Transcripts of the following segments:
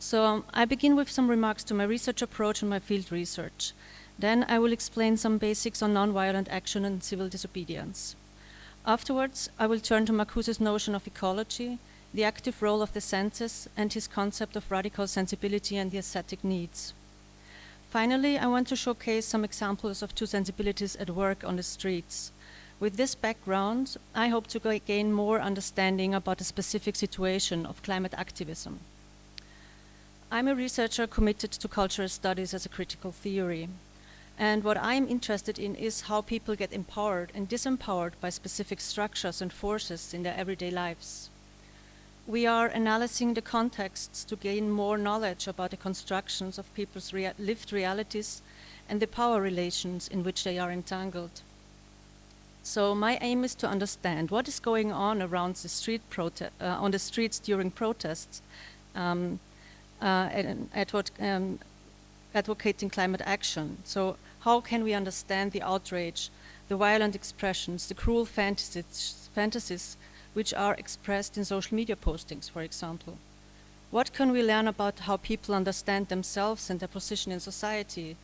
So I begin with some remarks to my research approach and my field research. Then I will explain some basics on nonviolent action and civil disobedience. Afterwards, I will turn to Marcuse's notion of ecology, the active role of the senses, and his concept of radical sensibility and the aesthetic needs. Finally, I want to showcase some examples of two sensibilities at work on the streets. With this background, I hope to gain more understanding about the specific situation of climate activism. I'm a researcher committed to cultural studies as a critical theory. And what I'm interested in is how people get empowered and disempowered by specific structures and forces in their everyday lives. We are analyzing the contexts to gain more knowledge about the constructions of people's lived realities and the power relations in which they are entangled. So my aim is to understand what is going on around the on the streets during protests advocating climate action. So how can we understand the outrage, the violent expressions, the cruel fantasies which are expressed in social media postings, for example? What can we learn about how people understand themselves and their position in society?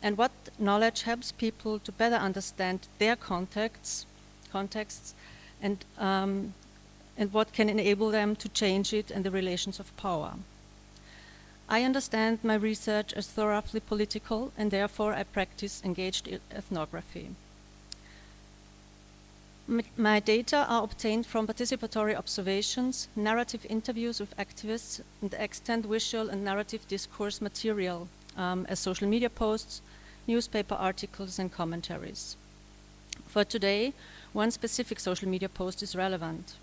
And what knowledge helps people to better understand their contexts and what can enable them to change it and the relations of power? I understand my research as thoroughly political, and therefore I practice engaged ethnography. My data are obtained from participatory observations, narrative interviews with activists, and extant visual and narrative discourse material as social media posts, newspaper articles, and commentaries. For today, one specific social media post is relevant.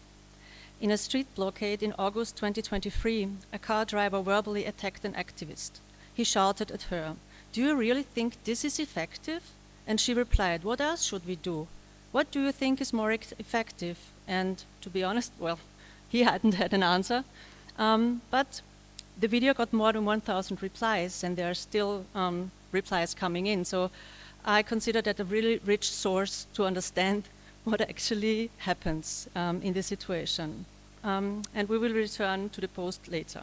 In a street blockade in August 2023, a car driver verbally attacked an activist. He shouted at her, "Do you really think this is effective?" And she replied, "What else should we do? What do you think is more effective?" And to be honest, well, he hadn't had an answer. But the video got more than 1,000 replies, and there are still replies coming in. So I consider that a really rich source to understand what actually happens in this situation. And we will return to the post later.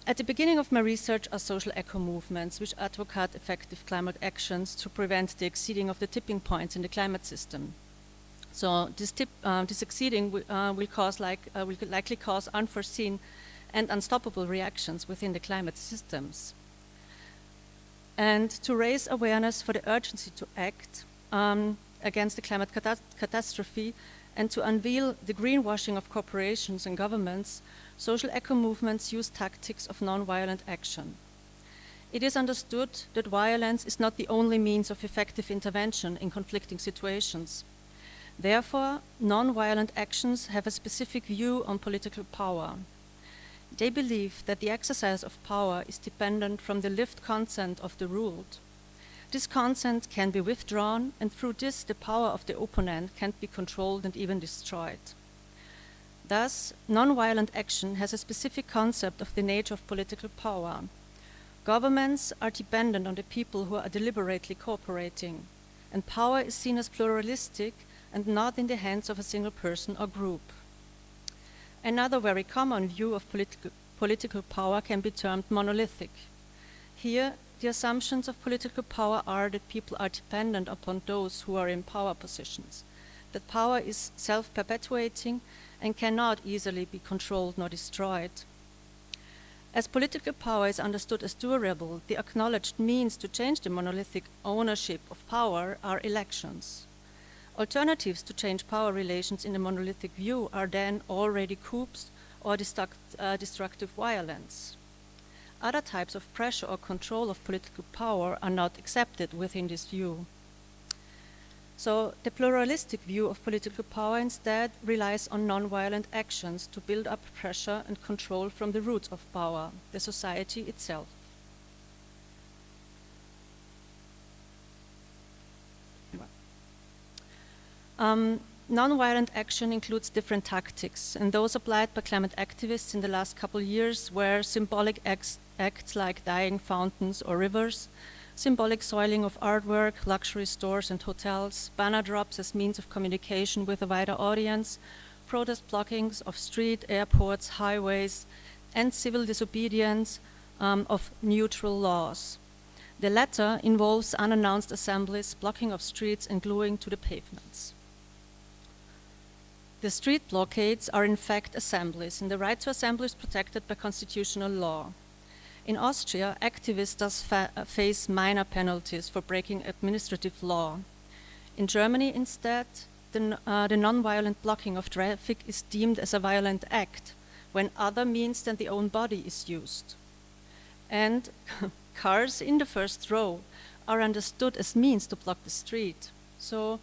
At the beginning of my research are social eco movements which advocate effective climate actions to prevent the exceeding of the tipping points in the climate system. So this exceeding will likely cause unforeseen and unstoppable reactions within the climate systems. And to raise awareness for the urgency to act against the climate catastrophe and to unveil the greenwashing of corporations and governments, social eco movements use tactics of non-violent action. It is understood that violence is not the only means of effective intervention in conflicting situations. Therefore, non-violent actions have a specific view on political power. They believe that the exercise of power is dependent from the lived consent of the ruled. This consent can be withdrawn, and through this the power of the opponent can be controlled and even destroyed. Thus, non-violent action has a specific concept of the nature of political power. Governments are dependent on the people who are deliberately cooperating, and power is seen as pluralistic and not in the hands of a single person or group. Another very common view of political power can be termed monolithic. Here, the assumptions of political power are that people are dependent upon those who are in power positions, that power is self-perpetuating and cannot easily be controlled nor destroyed. As political power is understood as durable, the acknowledged means to change the monolithic ownership of power are elections. Alternatives to change power relations in the monolithic view are then already coups or destructive violence. Other types of pressure or control of political power are not accepted within this view. So the pluralistic view of political power instead relies on non-violent actions to build up pressure and control from the roots of power, the society itself. Non-violent action includes different tactics, and those applied by climate activists in the last couple of years were symbolic acts like dyeing fountains or rivers, symbolic soiling of artwork, luxury stores and hotels, banner drops as means of communication with a wider audience, protest blockings of street, airports, highways, and civil disobedience of neutral laws. The latter involves unannounced assemblies, blocking of streets and gluing to the pavements. The street blockades are in fact assemblies, and the right to assemble is protected by constitutional law. In Austria, activists thus face minor penalties for breaking administrative law. In Germany, instead, the non-violent blocking of traffic is deemed as a violent act when other means than the own body is used. And cars in the first row are understood as means to block the street. So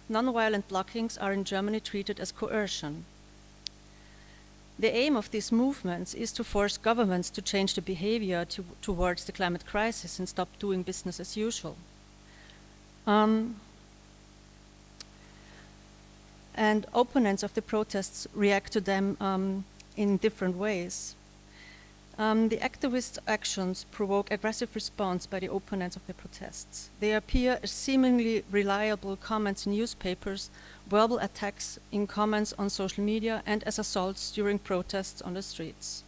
non-violent blockings are in Germany treated as coercion. The aim of these movements is to force governments to change their behavior towards the climate crisis and stop doing business as usual. And opponents of the protests react to them in different ways. The activists' actions provoke aggressive response by the opponents of the protests. They appear as seemingly reliable comments in newspapers, verbal attacks in comments on social media, and as assaults during protests on the streets.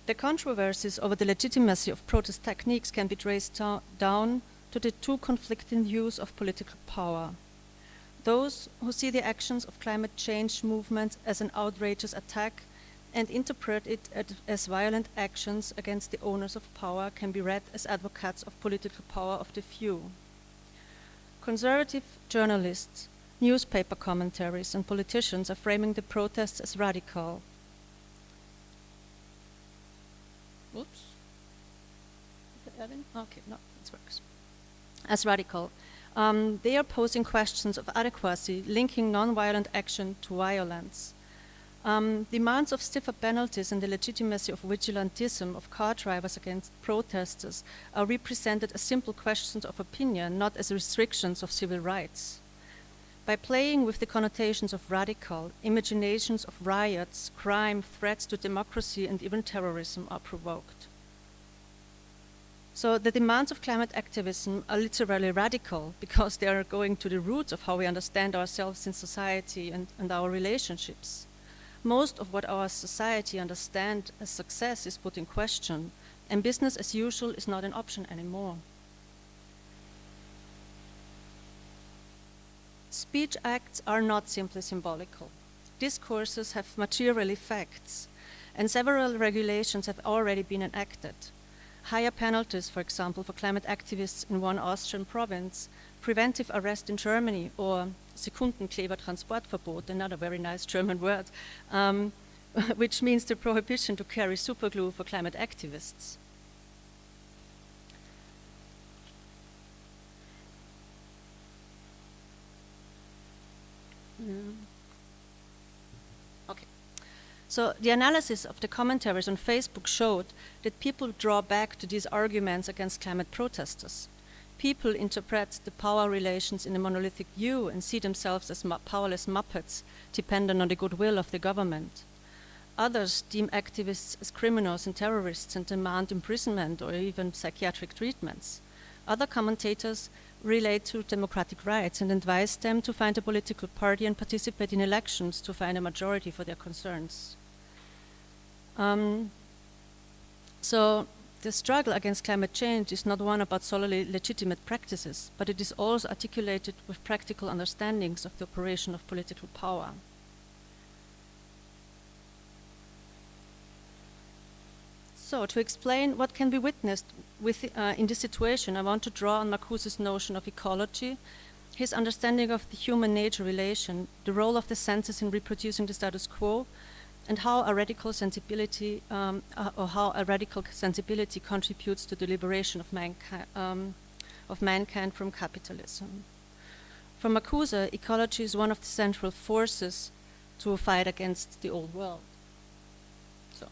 The controversies over the legitimacy of protest techniques can be traced down to the two conflicting views of political power. Those who see the actions of climate change movements as an outrageous attack and interpret it as violent actions against the owners of power can be read as advocates of political power of the few. Conservative journalists, newspaper commentaries, and politicians are framing the protests as radical. Oops. Okay, no, it works. As radical. They are posing questions of adequacy, linking non-violent action to violence. Demands of stiffer penalties and the legitimacy of vigilantism of car drivers against protesters are represented as simple questions of opinion, not as restrictions of civil rights. By playing with the connotations of radical, imaginations of riots, crime, threats to democracy, and even terrorism are provoked. So the demands of climate activism are literally radical because they are going to the roots of how we understand ourselves in society and our relationships. Most of what our society understands as success is put in question, and business as usual is not an option anymore. Speech acts are not simply symbolical. Discourses have material effects, and several regulations have already been enacted. Higher penalties, for example, for climate activists in one Austrian province, preventive arrest in Germany, or Sekundenklebertransportverbot, another very nice German word, which means the prohibition to carry superglue for climate activists. Okay. So the analysis of the commentaries on Facebook showed that people draw back to these arguments against climate protesters. People interpret the power relations in a monolithic view and see themselves as powerless muppets dependent on the goodwill of the government. Others deem activists as criminals and terrorists and demand imprisonment or even psychiatric treatments. Other commentators relate to democratic rights and advise them to find a political party and participate in elections to find a majority for their concerns. So the struggle against climate change is not one about solely legitimate practices, but it is also articulated with practical understandings of the operation of political power. So to explain what can be witnessed in this situation, I want to draw on Marcuse's notion of ecology, his understanding of the human-nature relation, the role of the senses in reproducing the status quo, and how a radical sensibility contributes to the liberation of mankind from capitalism. For Marcuse, ecology is one of the central forces to fight against the old world. So,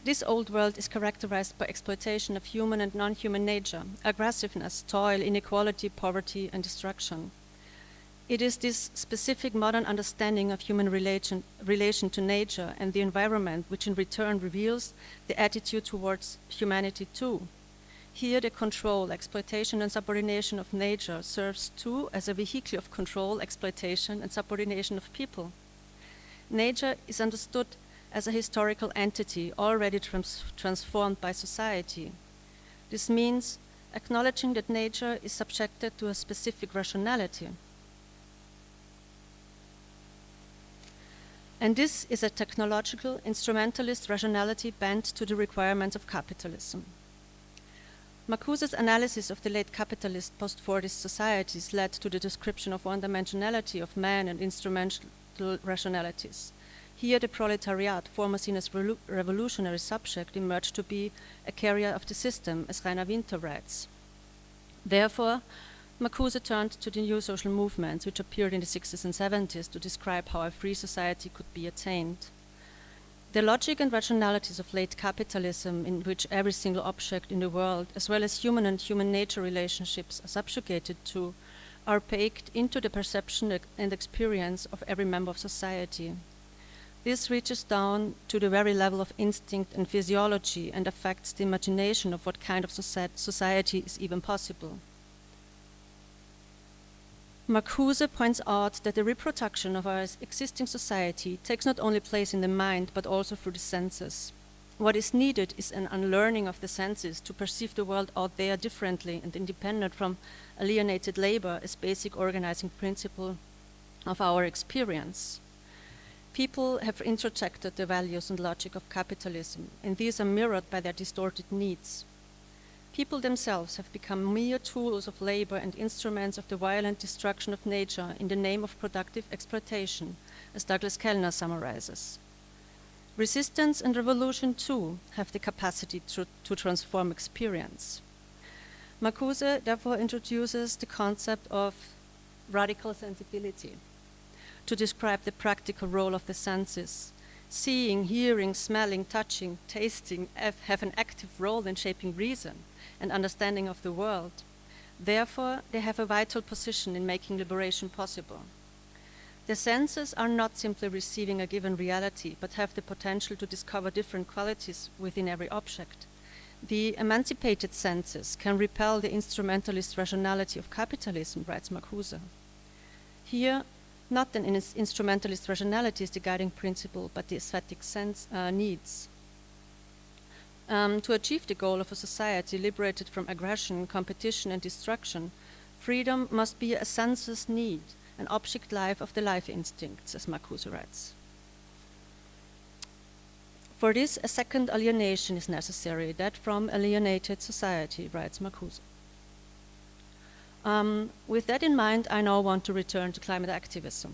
this old world is characterized by exploitation of human and non-human nature, aggressiveness, toil, inequality, poverty, and destruction. It is this specific modern understanding of human relation to nature and the environment which in return reveals the attitude towards humanity too. Here the control, exploitation, and subordination of nature serves too as a vehicle of control, exploitation, and subordination of people. Nature is understood as a historical entity already transformed by society. This means acknowledging that nature is subjected to a specific rationality. And this is a technological, instrumentalist rationality bent to the requirements of capitalism. Marcuse's analysis of the late capitalist post-Fordist societies led to the description of one-dimensionality of man and instrumental rationalities. Here, the proletariat, former seen as revolutionary subject, emerged to be a carrier of the system, as Rainer Winter writes. Therefore, Marcuse turned to the new social movements, which appeared in the 60s and 70s, to describe how a free society could be attained. The logic and rationalities of late capitalism, in which every single object in the world, as well as human and human nature relationships, are subjugated to, are baked into the perception and experience of every member of society. This reaches down to the very level of instinct and physiology and affects the imagination of what kind of society is even possible. Marcuse points out that the reproduction of our existing society takes not only place in the mind, but also through the senses. What is needed is an unlearning of the senses to perceive the world out there differently and independent from alienated labor as basic organizing principle of our experience. People have introjected the values and logic of capitalism, and these are mirrored by their distorted needs. People themselves have become mere tools of labor and instruments of the violent destruction of nature in the name of productive exploitation, as Douglas Kellner summarizes. Resistance and revolution, too, have the capacity to transform experience. Marcuse therefore introduces the concept of radical sensibility to describe the practical role of the senses. Seeing, hearing, smelling, touching, tasting have an active role in shaping reason and understanding of the world. Therefore, they have a vital position in making liberation possible. The senses are not simply receiving a given reality, but have the potential to discover different qualities within every object. The emancipated senses can repel the instrumentalist rationality of capitalism, writes Marcuse. Here, not an instrumentalist rationality is the guiding principle, but the aesthetic needs. To achieve the goal of a society liberated from aggression, competition, and destruction, freedom must be a sensus need, an object life of the life instincts, as Marcuse writes. For this, a second alienation is necessary, that from alienated society, writes Marcuse. With that in mind, I now want to return to climate activism.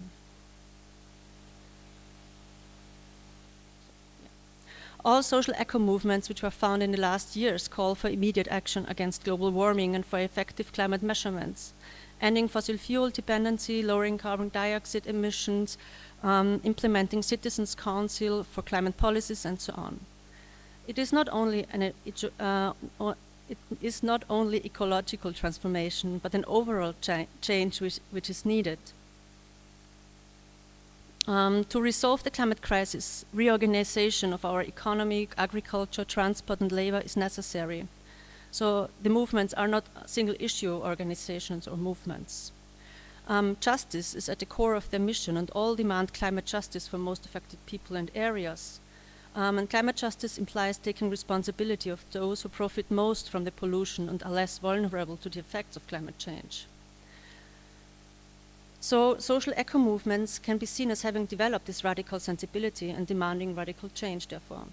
All social eco-movements which were found in the last years call for immediate action against global warming and for effective climate measurements, ending fossil fuel dependency, lowering carbon dioxide emissions, implementing Citizens' Council for climate policies, and so on. It is not only ecological transformation, but an overall change which is needed. To resolve the climate crisis, reorganization of our economy, agriculture, transport, and labor is necessary. So the movements are not single-issue organizations or movements. Justice is at the core of their mission, and all demand climate justice for most affected people and areas. And climate justice implies taking responsibility of those who profit most from the pollution and are less vulnerable to the effects of climate change. So social eco-movements can be seen as having developed this radical sensibility and demanding radical change, therefore.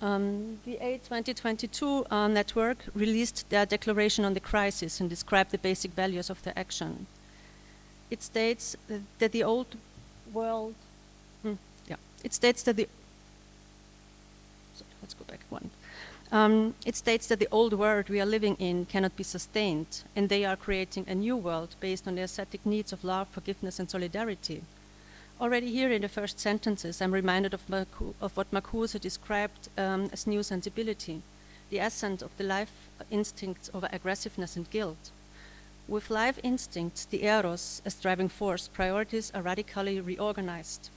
The A 2022 network released their declaration on the crisis and described the basic values of their action. It states that the old world, it states that the, sorry, let's go back one. It states that the old world we are living in cannot be sustained, and they are creating a new world based on the aesthetic needs of love, forgiveness, and solidarity. Already here in the first sentences, I'm reminded of what Marcuse described as new sensibility, the ascent of the life instincts over aggressiveness and guilt. With life instincts, the eros, as driving force, priorities are radically reorganized.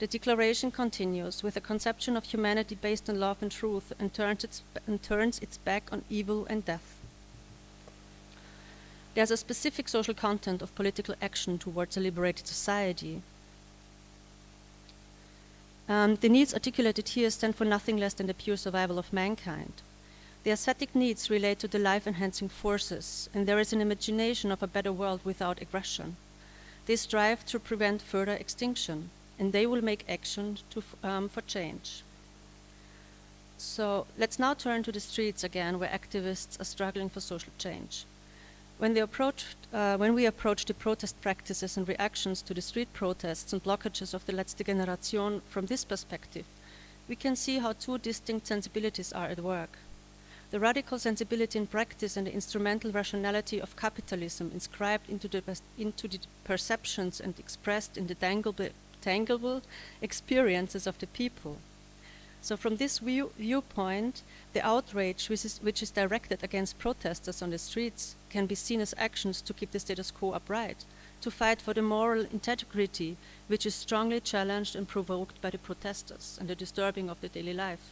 The declaration continues with a conception of humanity based on love and truth and turns its back on evil and death. There's a specific social content of political action towards a liberated society. The needs articulated here stand for nothing less than the pure survival of mankind. The aesthetic needs relate to the life-enhancing forces, and there is an imagination of a better world without aggression. They strive to prevent further extinction, and they will make action for change. So let's now turn to the streets again, where activists are struggling for social change. When we approach the protest practices and reactions to the street protests and blockages of the Letzte Generation from this perspective, we can see how two distinct sensibilities are at work. The radical sensibility in practice and the instrumental rationality of capitalism inscribed into the perceptions and expressed in the tangible experiences of the people. So from this viewpoint, the outrage which is directed against protesters on the streets can be seen as actions to keep the status quo upright, to fight for the moral integrity which is strongly challenged and provoked by the protesters and the disturbing of the daily life.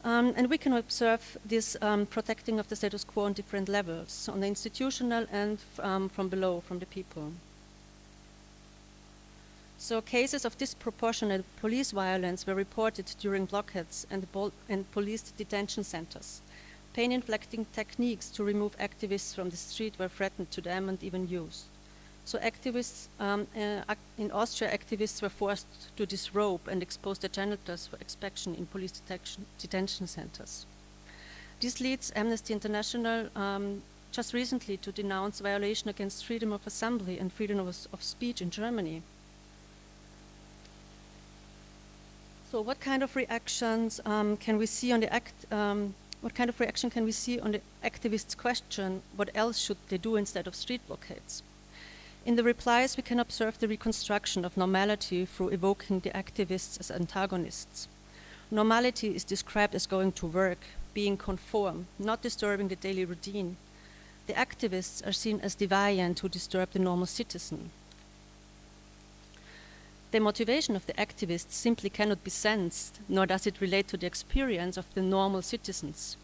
And we can observe this protecting of the status quo on different levels, on the institutional and from below, from the people. So cases of disproportionate police violence were reported during blockades and police detention centers. Pain-inflicting techniques to remove activists from the street were threatened to them and even used. So activists, in Austria, activists were forced to disrobe and expose their genitals for inspection in police detention centers. This leads Amnesty International just recently to denounce violation against freedom of assembly and freedom of speech in Germany. So what kind of reactions can we see on the what kind of reaction can we see on the activists' question, what else should they do instead of street blockades? In the replies, we can observe the reconstruction of normality through evoking the activists as antagonists. Normality is described as going to work, being conform, not disturbing the daily routine. The activists are seen as deviant who disturb the normal citizen. The motivation of the activists simply cannot be sensed, nor does it relate to the experience of the normal citizens.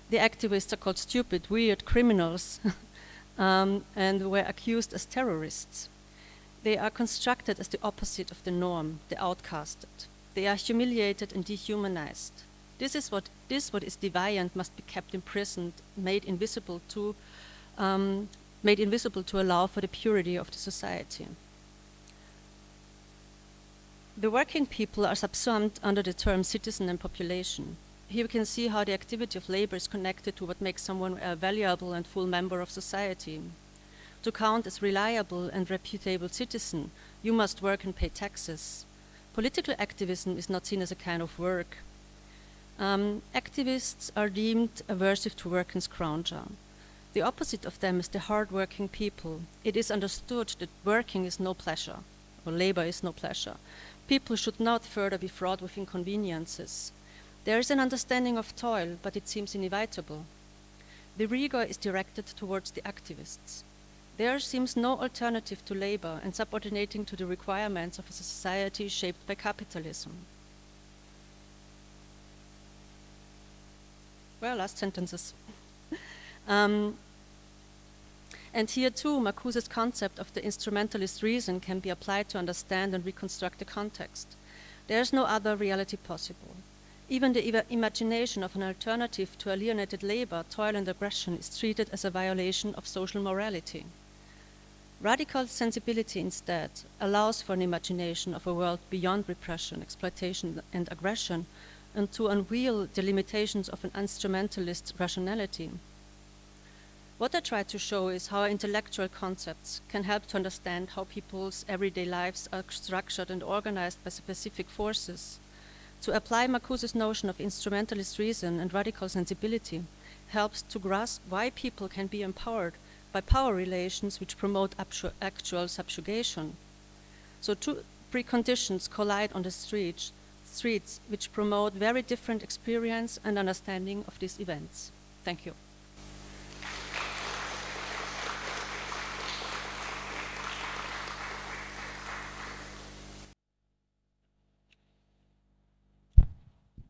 The activists are called stupid, weird criminals and were accused as terrorists. They are constructed as the opposite of the norm, the outcasted. They are humiliated and dehumanized. What is deviant must be kept imprisoned, made invisible to allow for the purity of the society. The working people are subsumed under the term citizen and population. Here we can see how the activity of labor is connected to what makes someone a valuable and full member of society. To count as reliable and reputable citizen, you must work and pay taxes. Political activism is not seen as a kind of work. Activists are deemed aversive to work and scrounger. The opposite of them is the hard-working people. It is understood that working is no pleasure, or labor is no pleasure. People should not further be fraught with inconveniences. There is an understanding of toil, but it seems inevitable. The rigor is directed towards the activists. There seems no alternative to labor and subordinating to the requirements of a society shaped by capitalism. Well, last sentences. And here too, Marcuse's concept of the instrumentalist reason can be applied to understand and reconstruct the context. There is no other reality possible. Even the imagination of an alternative to alienated labor, toil and aggression is treated as a violation of social morality. Radical sensibility instead allows for an imagination of a world beyond repression, exploitation and aggression, and to unveil the limitations of an instrumentalist rationality. What I try to show is how intellectual concepts can help to understand how people's everyday lives are structured and organized by specific forces. To apply Marcuse's notion of instrumentalist reason and radical sensibility helps to grasp why people can be empowered by power relations which promote actual subjugation. So two preconditions collide on the streets which promote very different experience and understanding of these events. Thank you.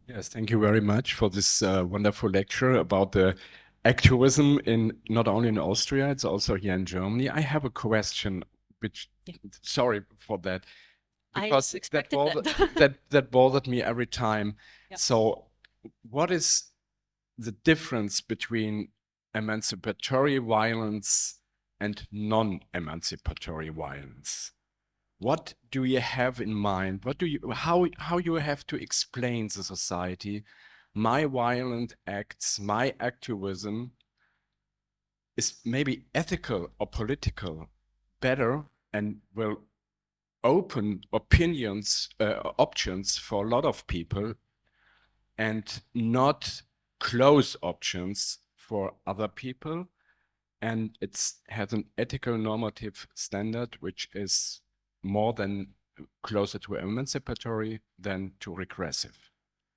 Yes, thank you very much for this wonderful lecture about the activism in not only in Austria, it's also here in Germany. I have a question, which sorry for that, because that bothered me every time. Yeah. So, what is the difference between emancipatory violence and non-emancipatory violence? What do you have in mind? What do you how you have to explain the society? My violent acts, my activism is maybe ethical or political better and will open options for a lot of people and not close options for other people. And it has an ethical normative standard, which is more than closer to emancipatory than to regressive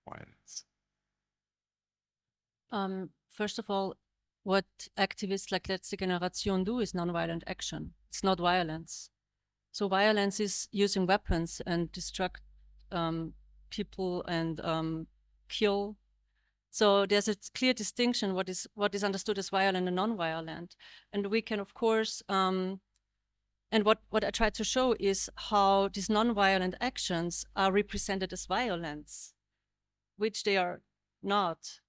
violence. First of all, what activists like Letzte Generation do is nonviolent action. It's not violence. So violence is using weapons and destruct people and kill. So there's a clear distinction what is understood as violent and non-violent. And we can, of course, and what I try to show is how these non-violent actions are represented as violence, which they are not.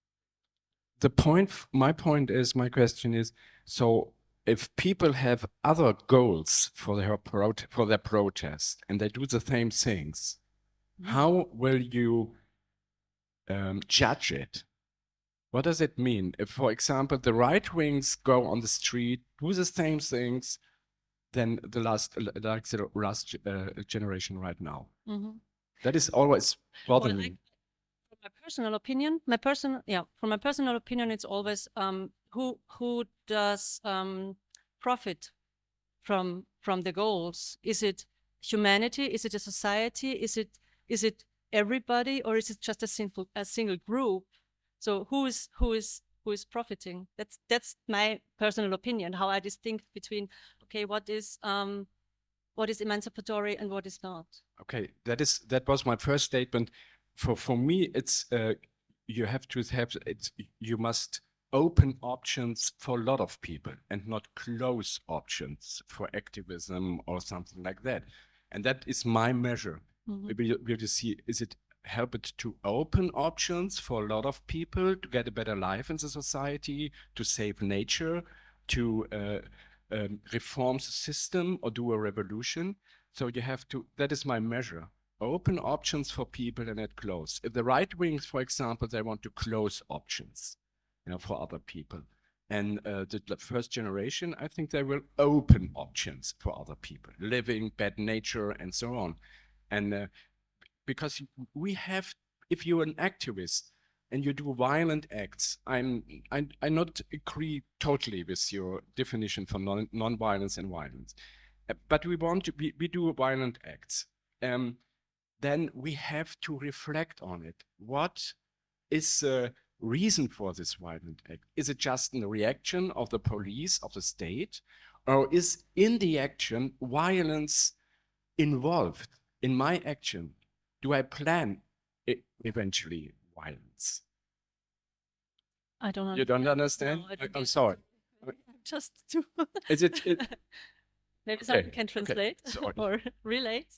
My question is, so if people have other goals for their protest and they do the same things, how will you judge it? What does it mean? If, for example, the right wings go on the street, do the same things than the last generation right now. That is always bothering me. From my personal opinion, from my personal opinion, it's always who does profit from the goals? Is it humanity? Is it a society? Is it everybody, or is it just a single group? So who is profiting? That's my personal opinion. How I distinct between what is emancipatory and what is not. Okay, that was my first statement. For me, it's you must open options for a lot of people and not close options for activism or something like that. And that is my measure. Will you see, is it help it to open options for a lot of people to get a better life in the society, to save nature, to reform the system or do a revolution? So you have to, that is my measure. Open options for people and not close. If the right wings, for example, they want to close options, for other people. And the first generation, I think they will open options for other people, living, bad nature, and so on. And because we have, if you're an activist and you do violent acts, I not agree totally with your definition for non-violence and violence. But we do violent acts. Then we have to reflect on it. What is the reason for this violent act? Is it just a reaction of the police, of the state? Or is in the action violence involved in my action? Do I plan eventually violence? I don't understand. You don't understand? No, I'm sorry. Just to Is it maybe someone can translate or relate.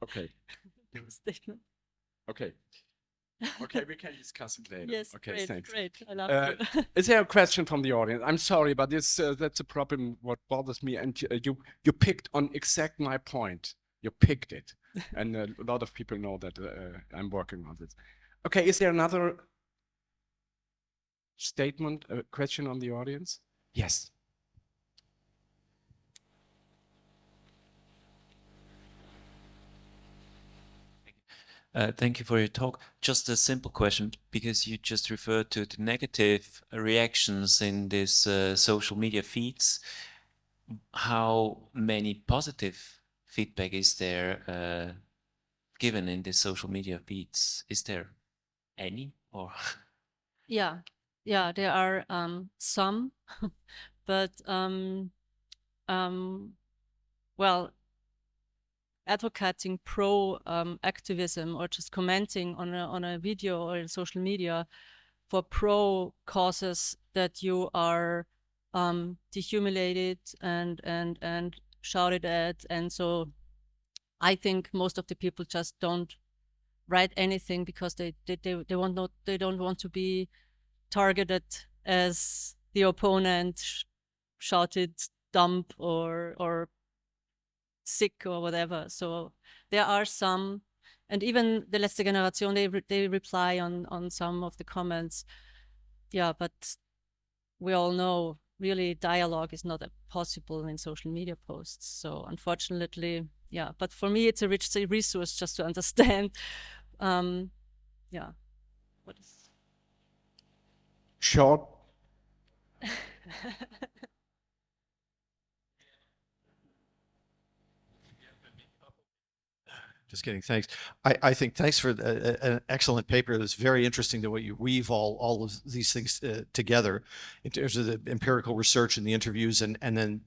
Okay. Statement. Okay. Okay, we can discuss it later. Yes, okay, great, thanks. Great. I love you. Is there a question from the audience? I'm sorry, but that's a problem. What bothers me, and you picked on exact my point. You picked it, and a lot of people know that I'm working on this. Okay, is there another statement, a question on the audience? Yes. Thank you for your talk. Just a simple question, because you just referred to the negative reactions in these social media feeds. How many positive feedback is there given in these social media feeds? Is there any, or? Yeah, there are some, but well, advocating pro activism or just commenting on a video or in social media for pro causes that you are dehumiliated and shouted at. And so I think most of the people just don't write anything because they don't want to be targeted as the opponent shouted dump or sick or whatever. So there are some, and even the Letzte Generation, they reply on some of the comments. Yeah, but we all know really dialogue is not possible in social media posts. So unfortunately, yeah, but for me, it's a rich resource just to understand. Yeah, what is short. Just kidding. Thanks. I think thanks for an excellent paper. It's very interesting the way you weave all of these things together in terms of the empirical research and the interviews, and then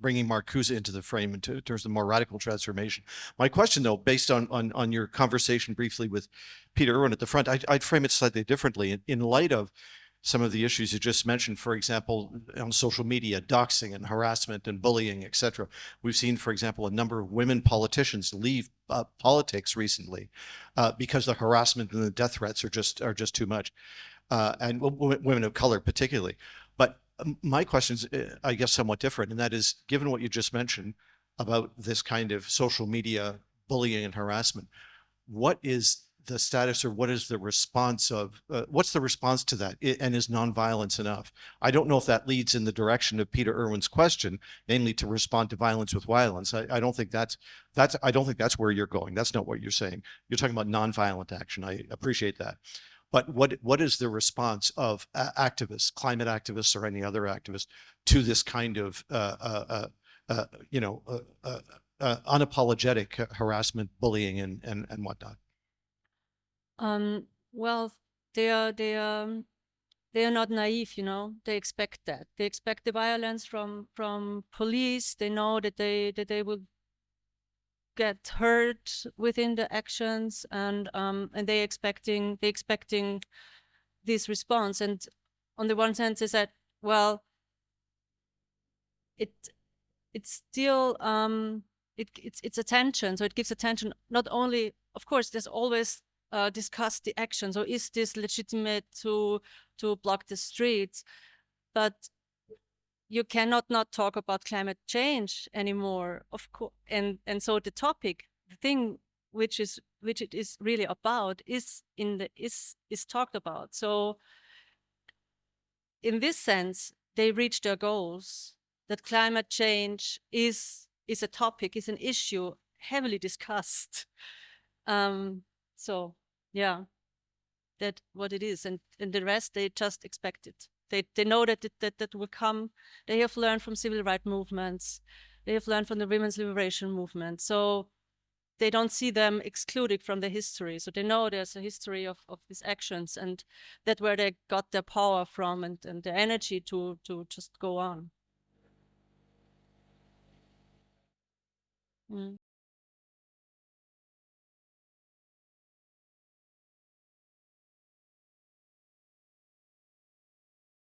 bringing Marcuse into the frame in terms of more radical transformation. My question, though, based on your conversation briefly with Peter Irwin at the front, I'd frame it slightly differently in light of some of the issues you just mentioned, for example, on social media, doxing and harassment and bullying, et cetera. We've seen, for example, a number of women politicians leave politics recently because the harassment and the death threats are just too much, and women of color particularly. But my question is, I guess, somewhat different, and that is, given what you just mentioned about this kind of social media bullying and harassment, what is the status, or what is the response of, what's the response to that? And is nonviolence enough? I don't know if that leads in the direction of Peter Irwin's question, namely to respond to violence with violence. I don't think that's where you're going. That's not what you're saying. You're talking about nonviolent action. I appreciate that. But what is the response of activists, climate activists, or any other activists to this kind of unapologetic harassment, bullying, and whatnot? Well, they are not naive, you know. They expect that. They expect the violence from police. They know that they will get hurt within the actions, and they expecting this response. And on the one sense, is that, well, it's still it's attention. So it gives attention. Not only, of course, there's always discuss the action. So is this legitimate to block the streets? But you cannot not talk about climate change anymore, of course. And so the topic, the thing which it is really about, is talked about. So in this sense, they reach their goals. That climate change is a topic, is an issue heavily discussed. So yeah, that's what it is, and the rest, they just expect it. They know that that will come. They have learned from civil rights movements. They have learned from the women's liberation movement. So they don't see them excluded from the history. So they know there's a history of these actions, and that's where they got their power from, and the energy to just go on.